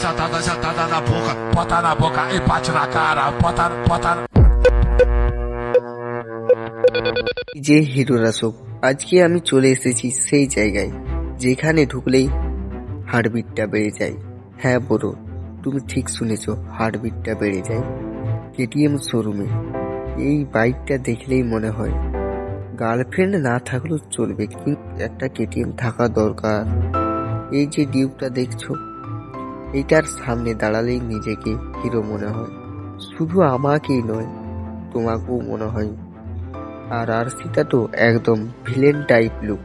sentada na boca, bota na boca e bate na cara, bota. যে হিরোরা সব আজকে আমি চলে এসেছি সেই জায়গায় যেখানে ঢুকলেই হার্টবিটটা বেড়ে যায়। হ্যাঁ বড়, তুমি ঠিক শুনেছ, হার্টবিটটা বেড়ে যায় কেটিএম শোরুমে। এই বাইকটা দেখলেই মনে হয় গার্লফ্রেন্ড না থাকলেও চলবে, কিন্তু একটা কেটিএম থাকা দরকার। এই যে ডিউকটা দেখছো, এইটার সামনে দাঁড়ালেই নিজেকে হিরো মনে হয়। শুধু আমাকেই নয়, তোমাকেও মনে হয়। আর আরসিটা তো একদম ভিলেন টাইপ লুক।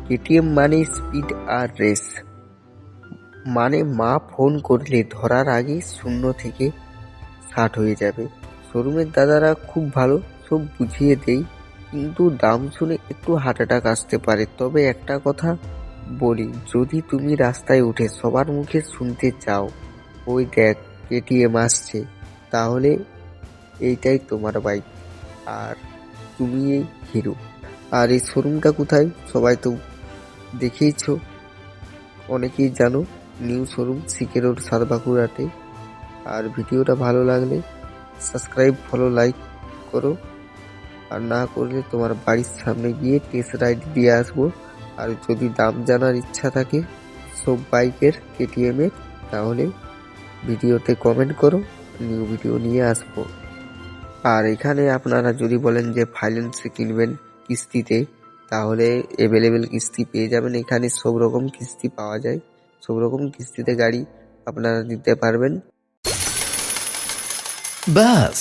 কেটিএম মানে স্পিড আর রেস, মানে মা ফোন করলে ধরার আগে 0 থেকে 60 হয়ে যাবে। শোরুমের দাদারা খুব ভালো, সব বুঝিয়ে দেই, কিন্তু দাম শুনে একটু হার্ট অ্যাটাক আসতে পারে। তবে একটা কথা বলি, যদি তুমি রাস্তায় উঠে সবার মুখে শুনতে চাও ওই দেখ কেটিএম আসছে, তাহলে এইটাই তোমার বাইক আর তুমি এই হিরো। আর এই শোরুমটা কোথায় সবাই তো দেখেইছ, অনেকেই জানো। নিউ শোরুম সিকে রোড, সাতবাঁকুড়াতে। আর ভিডিওটা ভালো লাগলে সাবস্ক্রাইব, ফলো, লাইক করো। আর না করলে তোমার বাড়ির সামনে গিয়ে টেস্ট রাইড দিয়ে আসবো। আর যদি দাম জানার ইচ্ছা থাকে সব বাইকের, কেটিএমের, তাহলে ভিডিওতে কমেন্ট করো, নিউ ভিডিও নিয়ে আসবো। আর এখানে আপনারা যদি বলেন যে ফাইন্যান্সে কিনবেন কিস্তিতে, তাহলে অ্যাভেলেবেল কিস্তি পেয়ে যাবেন। এখানে সব রকম কিস্তি পাওয়া যায়, সব রকম কিস্তিতে গাড়ি আপনারা নিতে পারবেন। ব্যাস